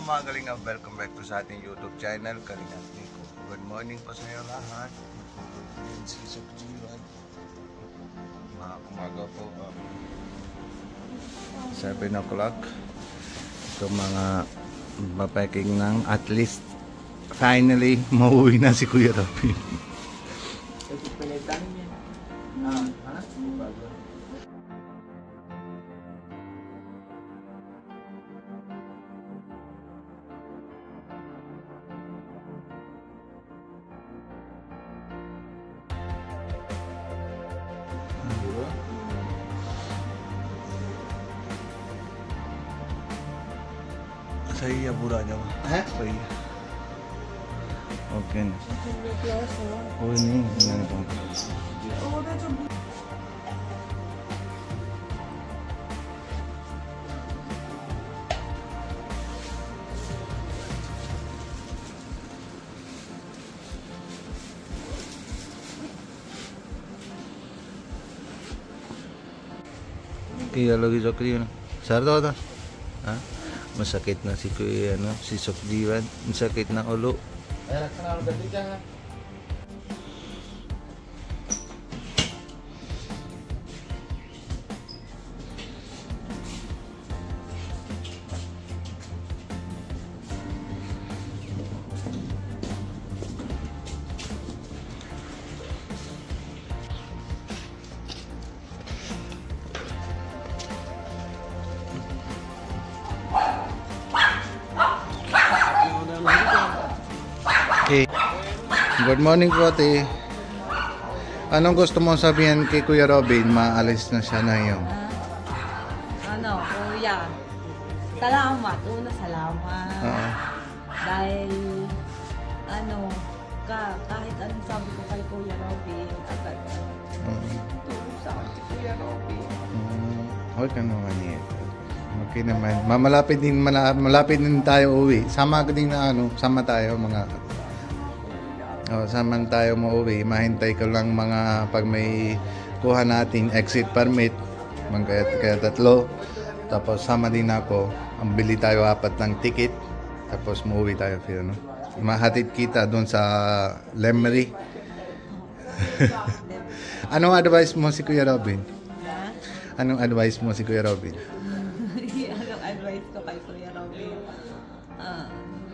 mga kalinga, welcome back to sa ating YouTube channel, Kalingap Nico. Good morning po sa inyo lahat. Yan si Sukjiwan. Umaga po, 7 o'clock. Ito mga papaking ng at least finally mauwi na si Kuya Robin. सही है बुरा जब है सही है ओके कोई नहीं मैंने kaya lagi Zokri na sardo ta ha masakit na si Kuya si Sukjiwan, masakit na ulo. Good morning po ate. Anong gusto mong sabihin kay Kuya Robin? Maalis na siya na yung Kuya, salamat. Una salamat. Dahil kahit anong sabi ko kay Kuya Robin, agad tulong sa akin si Kuya Robin. Okay naman yan. Okay naman. Malapit din tayo uwi. Sama din na sama tayo mga saman tayo mauwi, mahintay ko lang mga pag may kuha natin exit permit kaya tatlo, tapos sama din ako, ang bili tayo 4 ng ticket, tapos mauwi tayo mahatid kita doon sa Lemery. Anong advice mo si Kuya Robin? Anong advice mo si Kuya Robin? Anong advice ko kay Kuya Robin?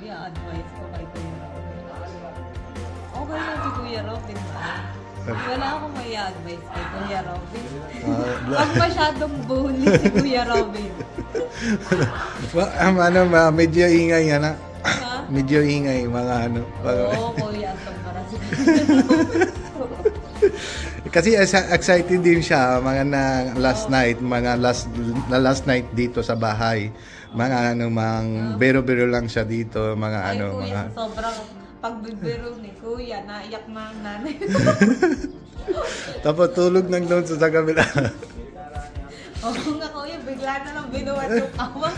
Advice ko kay Kuya Robin. Okay lang si Kuya Robin. Wala akong may advice kay Kuya Robin. Huwag masyadong bully si Kuya Robin. Medyo ingay yan ha? Medyo ingay mga Oo, Kuya. Para si Kuya Robin. Kasi excited din siya mga na last night, last night dito sa bahay. Mga bero-bero lang siya dito, mga Kuya, sobrang pagbibiro ni Kuya, naiyak na ang nanay. Tapos tulog nang doon sa kabila. Oo nga Kuya, bigla na lang binuhat yung kama.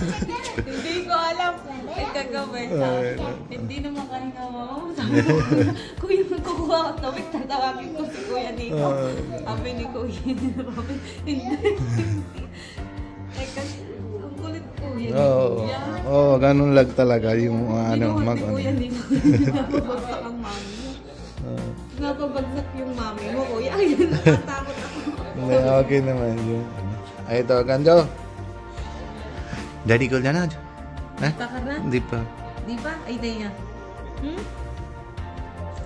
Hindi ko alam ay kagabi. Hindi naman kanina mama. Kuya, magkukuha ko tawid, tatawagin ko si Kuya Nico. Sabi ni Kuya Robin, hindi. Kasi ang kulit Kuya. Oo, ganun lang talaga yung Kuya Nico. Napabagsak ang mami mo. Napabagsak yung mami mo, Kuya. Ayun, natatakot ako. Okay naman yun. Ay, ito, Kanjo. Daddy ko dyan na. Basta ka na? Di pa. Di pa? Ay, day nga.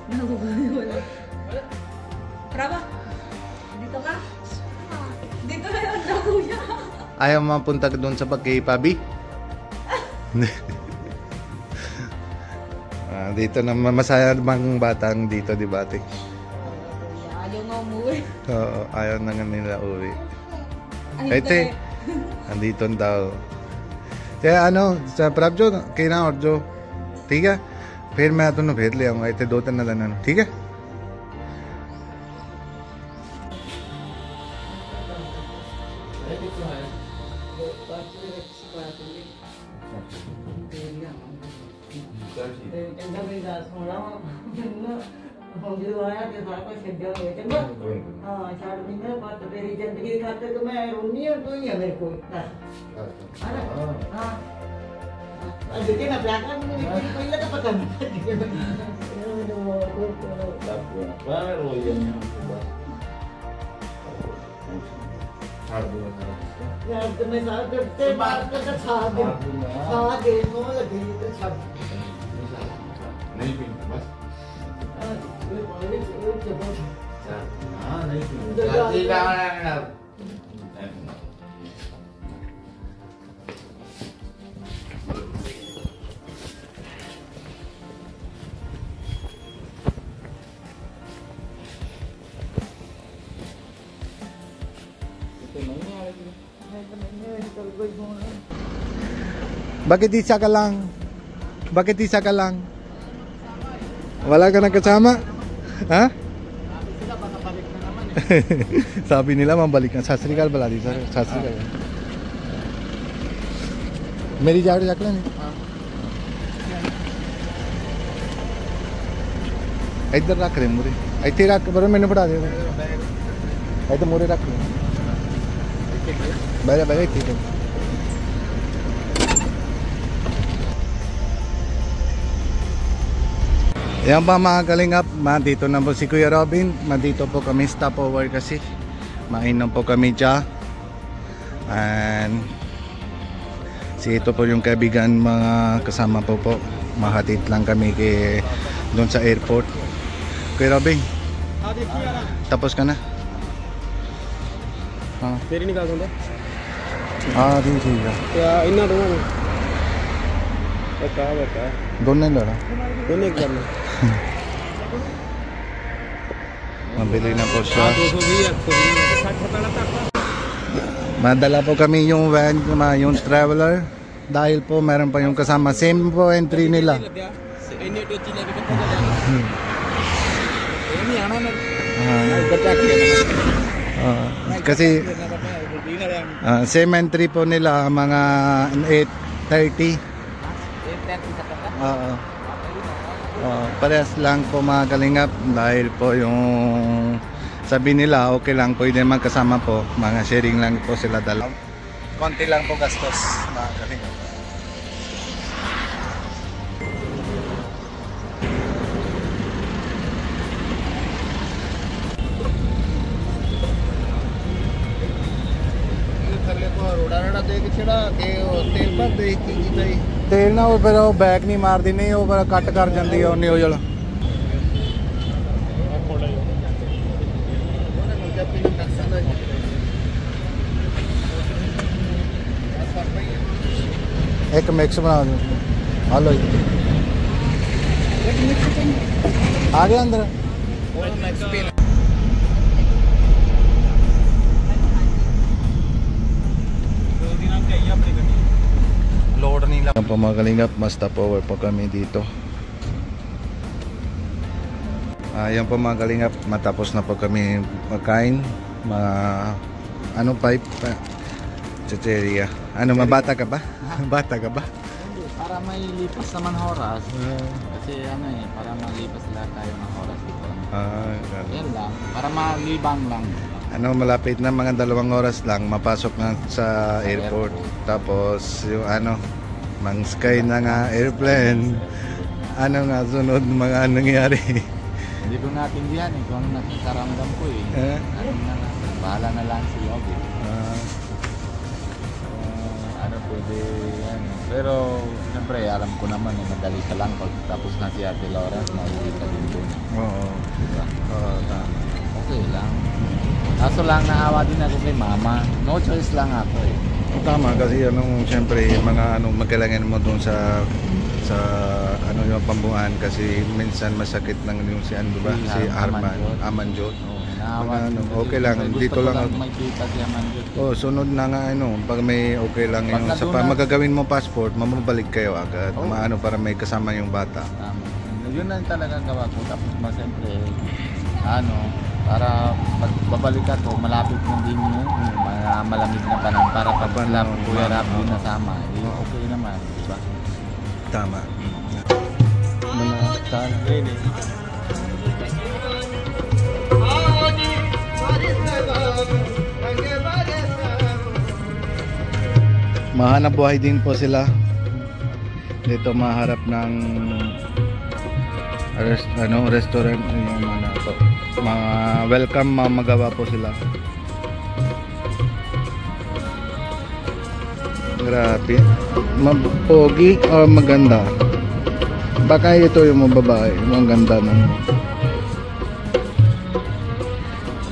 Wala. Praba? Dito ka? Dito na yun na, Kuya. Ayaw mapunta doon sa pagkipabi? Dito na masaya bang batang dito, di ba ate? Ayaw nga umuwi. Oo, ayaw na nga nila uwi. Ete, andito daw. Kaya sa Prabjo, kina orjo. ठीक है फिर मैं तुम्हें फिर ले आऊंगा इतने 2-3 दिन ठीक है तेरी जिंदगी खाते तो मैं रोनी हूँ, तू ही है मेरे को। Ano ka na, belakang mo. Pahila ka pa ka. Baru yan yung diba? Hardware na lang. Yan, may sabi. Bakit ka sabi? Sabi mo, lagi ito sabi. Naipin ka ba? Naipin. Dati lang na. Bakit isa ka lang? Bakit isa ka lang? Wala ka nang kasama? Ha? Sabi nila mabalik na. Sasrikal bala di sir. Sasrikal. मेरी जाड़ रख लें इधर रख रहे मुरे इतने रख पर मैंने पढ़ा दे इधर मुरे रख ले बैठा बैठा ठीक है Yan pa mga kalingap, dito na po si Kuya Robin. Dito po kami stopover kasi mainom po kami dyan. And ito po yung kaibigan mga kasama po po. Mahatid lang kami doon sa airport. Kuya Robin, tapos ka na? तेरी निकाल दूंगा दी ठीक है या इन्ना दूंगा मैं बता दोनों ही लड़ा दोनों एक करना mabili na po siya 220 60 pala tak madala po kami yung van yung traveler dahil po meron pa yung kasama same po entry nila kasi same entry po nila mga 8:30 parehas lang po mga kalingap dahil po yung sabi nila okay lang pwede magkasama po mga sharing lang po sila dalaw konti lang po gastos mga kalingap तेल ना वो फिर बैक नहीं मारती नहीं वो फिर कट कर जाती है न्यूजल एक मिक्स बना दो हेलो आ गया अंदर load nila po mga kalingap mas stopover po kami dito ayan po mga kalingap matapos na po kami magkain ano pipe chicheria ano mabata ka ba? Bata ka ba? Para may lipas naman oras kasi ano para malipas lahat tayo ng oras dito yan lang para malibang lang ano malapit na mga 2 oras lang mapasok na sa airport tapos yung ano mang sky na nga airplane ano nga sunod mga nangyari hindi ko natindihan kung ano nakaramdam ko ano na bahala na lang si Yogi ano pwede ano pero siyempre alam ko naman madali ka lang pag tapos na si Ate Lawrence mauwi ka din doon diba? Tama okay lang kaso lang naawa din ako kay mama no choice lang ako tama kasi siyempre mga magkailangan mo doon sa ano yung pambuhan kasi minsan masakit lang yung si ano ba si Amanjot okay lang dito lang may kita si Amanjot sunod na nga pag may okay lang yung sa magagawin mo passport mamabalik kayo agad para may kasama yung bata yun lang talaga gawa ko tapos siyempre para magbabalik ka to malapit na din yung malamig na panahon para pag Kuya Rabi nasama okay naman diba? Tama mahanap buhay din po sila Dito maharap ng restaurant yung mga to. Mga welcome, magawa po sila. Grabe. Pogi o maganda? Baka ito yung mga babae, yung ganda ng.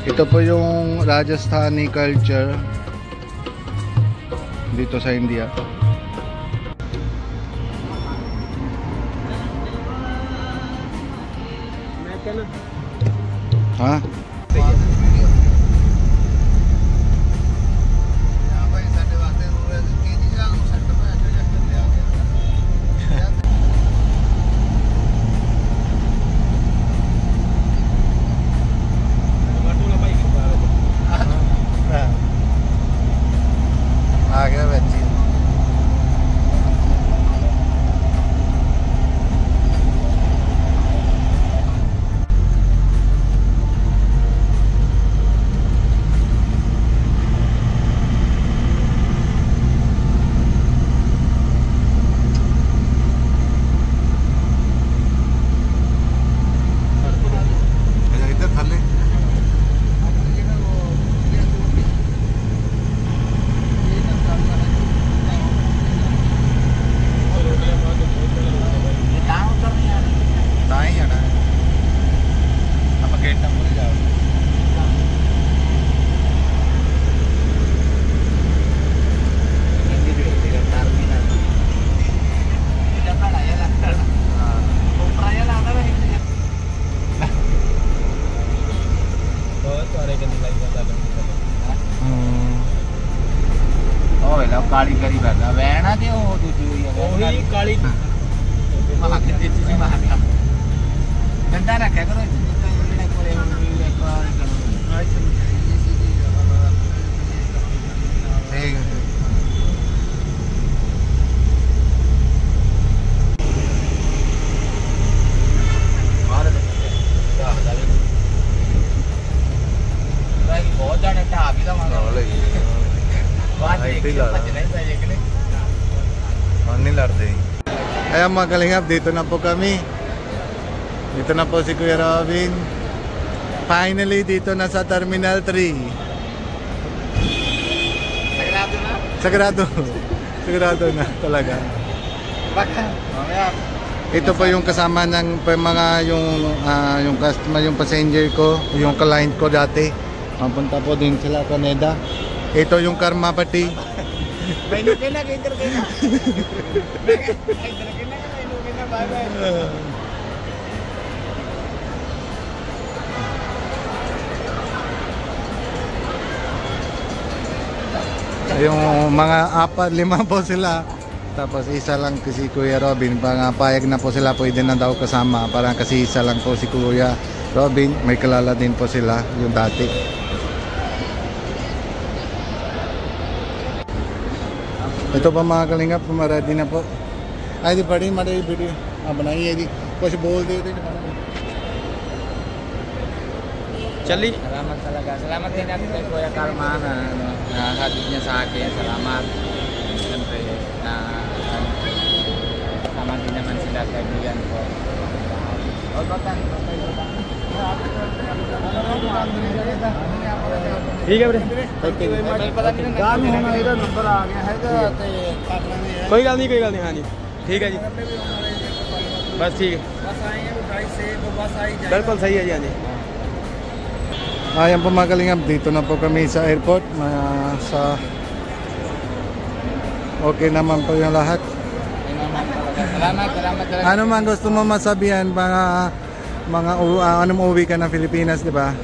Ito po yung Rajasthani culture dito sa India. Ha? ਕਾਲੀ ਕਰੀ ਫਿਰਦਾ ਵੈਣਾ ਤੇ ਉਹ ਦੂਜੀ ਹੋਈ ਆ ਉਹੀ ਕਾਲੀ ਮਹਾ ਕਿਤੇ ਤੁਸੀਂ ਮਹਾ ਗੰਦਾ ਰੱਖਿਆ ਕਰੋ ਜਿਹੜੇ ਕੋਲੇ ਹੁੰਦੀ ਇੱਕ ਵਾਰ ਕਰੋ ਠੀਕ ਹੈ ਬਹੁਤ ਜਾਣੇ ਢਾਬ ਹੀ ਦਾ ਮੰਗਾ Hindi larte. Ayan mga kalingap, dito na po kami. Dito na po si Kuya Robin. Finally, dito na sa Terminal 3. Sagrado na? Sagrado. Sagrado na talaga. Baka? Mamaya. Ito po yung kasama ng mga yung customer, yung passenger ko, yung client ko dati. Mapunta po din sila Canada. Ito yung Karmapati. May nukin na, kaiter kayo na. May nukin na, bye-bye. Yung mga 4-5 po sila. Tapos isa lang si Kuya Robin. Payag na po sila, pwede na daw kasama. Parang kasi isa lang po si Kuya Robin. May kilala din po sila, yung dati. Ito pa mga kalingap, ready na po. Ay di padi mari video बनाई है जी कुछ बोल दे Chali. Salamat talaga. Salamat din natin kay Kuya Kalma na hatid niya sa akin. Salamat. Siyempre na sama din naman sila kaibigan ko. O batan. ठीक है वीरे काम होना इधर नंबर आ गया है तो कोई गल नहीं हाँ जी ठीक है जी बस ठीक है बस आए हैं उठाई से तो बस आई जाए बिल्कुल सही है जी हाँ जी Ayan po mga kalingap, dito na po kami sa airport. Okay naman po yung lahat. Salamat talaga. Ano man gusto mo masabihan anong uuwi ka ng Pilipinas, di ba?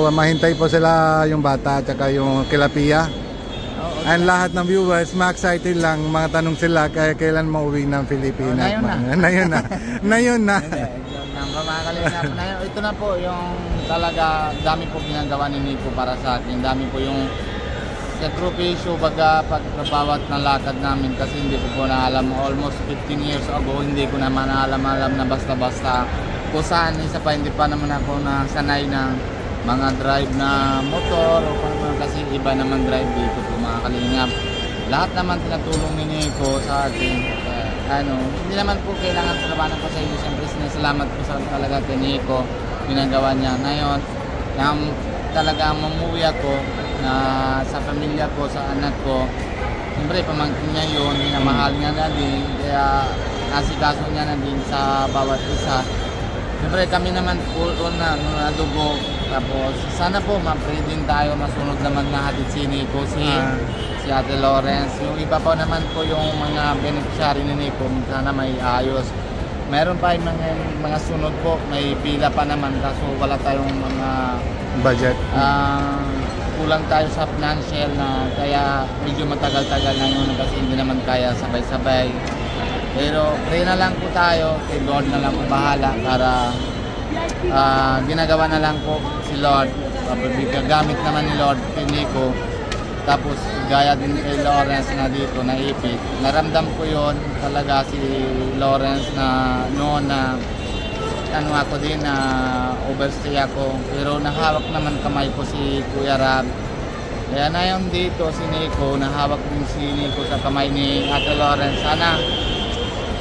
Mahintay po sila yung bata at saka yung kilapia. And lahat ng viewers, ma-excited lang, mga tanong sila kailan mauwi ng Pilipinas. Nayon na. Ito na po yung talaga dami po ginagawa ni Nico para sa akin. Dami po yung sakripisyo baga pagbawat na lakad namin kasi hindi ko po na alam almost 15 years ago hindi ko naman alam na basta-basta kung saan isa pa hindi pa naman ako nasanay ng mga drive na motor o paano kasi iba naman drive dito po mga kalingap. Lahat naman tinatulong ni Nico sa akin. hindi naman po kailangan salamat ko sa inyo. Siyempre sinasalamat ko sa talaga kay Nico, ginagawa niya. Ngayon, talaga mamuwi ako na sa pamilya ko, sa anak ko. Siyempre pamangkin niya yun, minamahal niya na din, kaya nasikaso niya na din sa bawat isa. Siyempre kami naman po na nadugo. Tapos sana po ma-pray din tayo, masunod naman na hatid si Nico, si Ate Lawrence. Yung iba po naman po yung mga beneficiary ni Nico, sana may ayos. Meron pa yung mga sunod po, may pila pa naman, kaso wala tayong mga budget. Kulang tayo sa financial na kaya medyo matagal-tagal na yun kasi hindi naman kaya sabay-sabay. Pero pray na lang po tayo, kay Lord na lang po bahala para ginagawa na lang po si Lord. Gagamit naman ni Lord kay Nico. Tapos gaya din kay Lawrence na dito naipit. Naramdam ko yon talaga si Lawrence na noon na ako din na overstay ako. Pero nahawak naman kamay ko si Kuya Rab. Kaya na yun dito si Nico, nahawak din si Nico sa kamay ni Ate Lawrence. Sana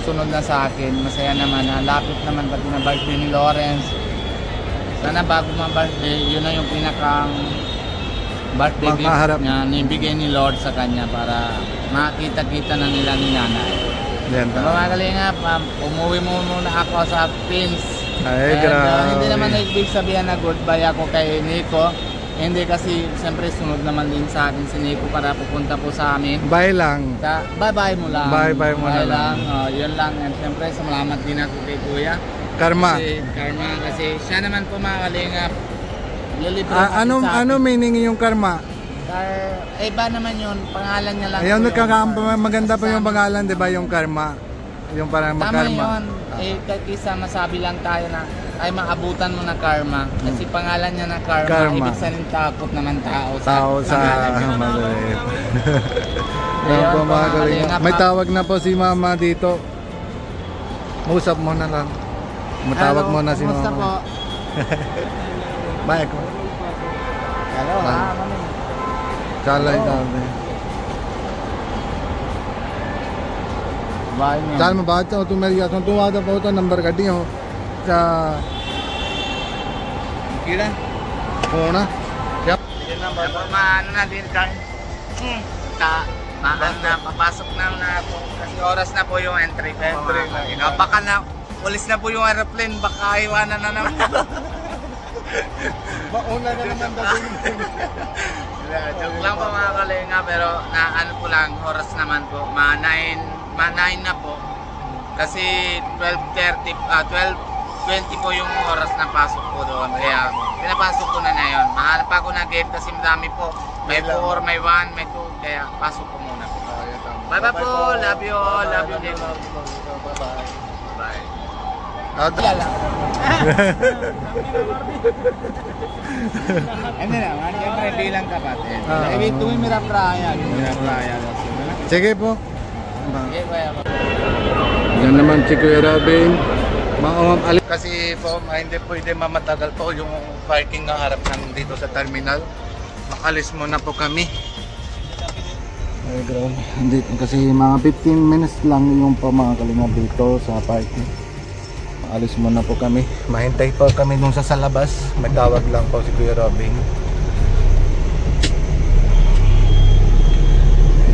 sunod na sa akin. Masaya naman. Lapit naman pati na birthday ni Lawrence. Sana bago ma-birthday, yun na yung pinakang birthday gift na nibigay ni Lord sa kanya para makita-kita na nila ni nanay. Mga kalingap, umuwi muna ako sa Pins. Ay, grabe. Hindi naman ibig sabihin na goodbye ako kay Nico. Hindi kasi siyempre sunod naman din sa akin si Nico para pupunta po sa amin. Bye lang. Bye-bye mo lang. Bye-bye mo na lang. Yun lang. And siyempre salamat din ako kay Kuya. Karma. Kasi siya naman po mga kalingap. Ano meaning yung karma? Iba naman yun, pangalan niya lang. Ayun, maganda pa yung pangalan, di ba, yung karma? Yung parang karma. Tama yun. Kaysa masabi lang tayo na ay maabutan mo na karma. Kasi pangalan niya na karma. Ibig sabihin takot naman tao sa maliit. Ayun po mga kalingap. May tawag na po si Mama dito. Usap mo na lang. Matawag mo na si Mama. Po? Bye ako. Hello, mami. Chalay dami. Bye niya. चल मैं बात चाहूँ तू मेरी याद तू आता बहुत नंबर कटी हो Kira? फोन क्या Maano na din ka. Papasok na ako. Kasi oras na po yung entry. Baka na, ulis na po yung aeroplane. Baka iwanan na naman. Bauna na naman daw. Joke lang po mga kalinga, pero ano po lang, oras naman po. Ma 9 na po. Kasi 12:20 po yung oras na pasok po doon. Kaya pinapasok ko na yun. Mahanap ako na gate kasi madami po. May 4, may 1, may 2. Kaya pasok ko muna. Bye bye po. Love you all. Love you din. Bye. Bye. Hindi naman, siyempre bilang kapatid. Tumimira praya. Sige po. Sige, kuya. Yan naman si Kuya Robin. Kasi po, hindi pwede mamatagal po yung parking ng harap ng dito sa terminal. Makalis muna po kami. Ay, grabe. Kasi mga 15 minutes lang yung mga kalingap dito sa parking. Alis muna po kami. Mahintay po kami nung sa labas. May tawag lang po si Kuya Robin.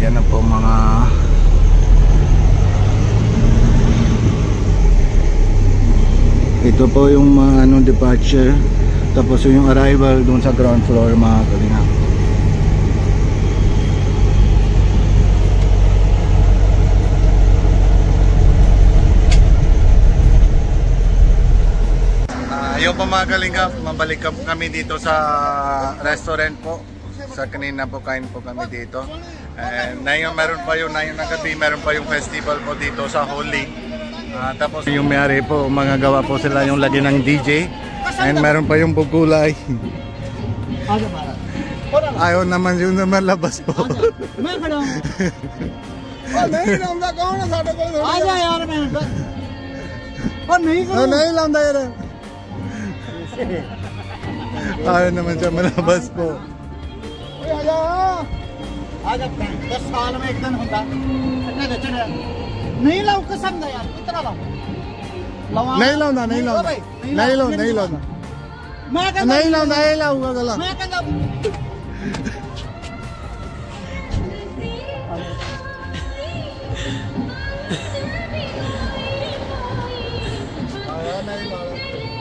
Yan na po mga ito po yung mga departure. Tapos yung arrival dun sa ground floor mga kalingap. Yung po mga kalingap, mabalik kami dito sa restaurant po. Sa kanina po kain po kami dito. And ngayon meron pa yung ng gabi, meron pa yung festival po dito sa Holy. Tapos yung may-ari po, mga gawa po sila yung lagi ng DJ. And meron pa yung pugkulay. Ayaw naman yung naman labas po. नहीं लांदा यार ayaw naman siya malabas po. नहीं लाओ कसम ना यार, इतना लाओ। नहीं लाऊंगा, नहीं लाऊंगा, नहीं लाऊंगा, नहीं लाऊंगा, मैं कहता नहीं लाऊंगा, नहीं लाऊंगा गला। मैं कहता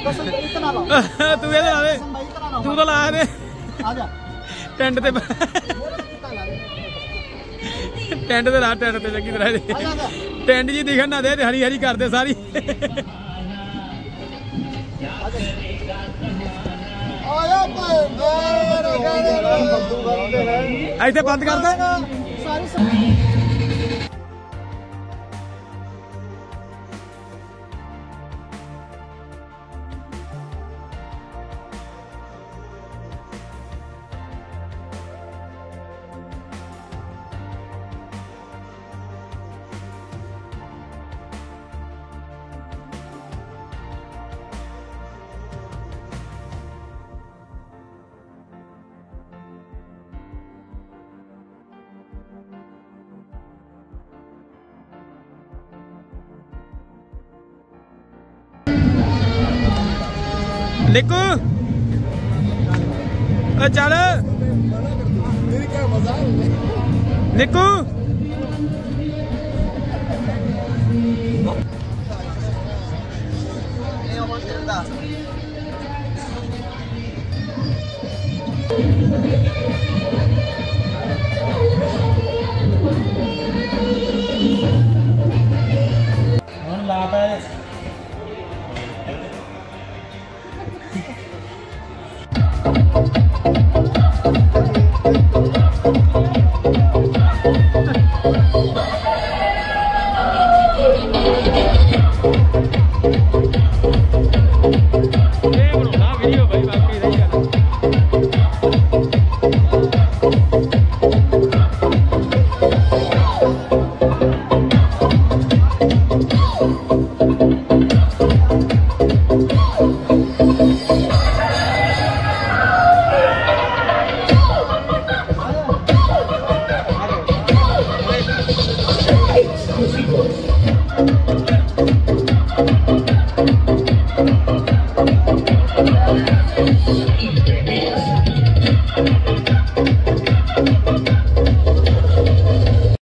कसम इतना लाओ। तू ये ला दे, कसम भाई इतना लाओ। तू तो ला दे आजा टेंट ते टेंट ते ला, टेंट ते चंगी तरह दे। टेंट जी दिखन ना दे, हरी हरी कर दे सारी। ऐसे बंद कर दे। निकू चल निकू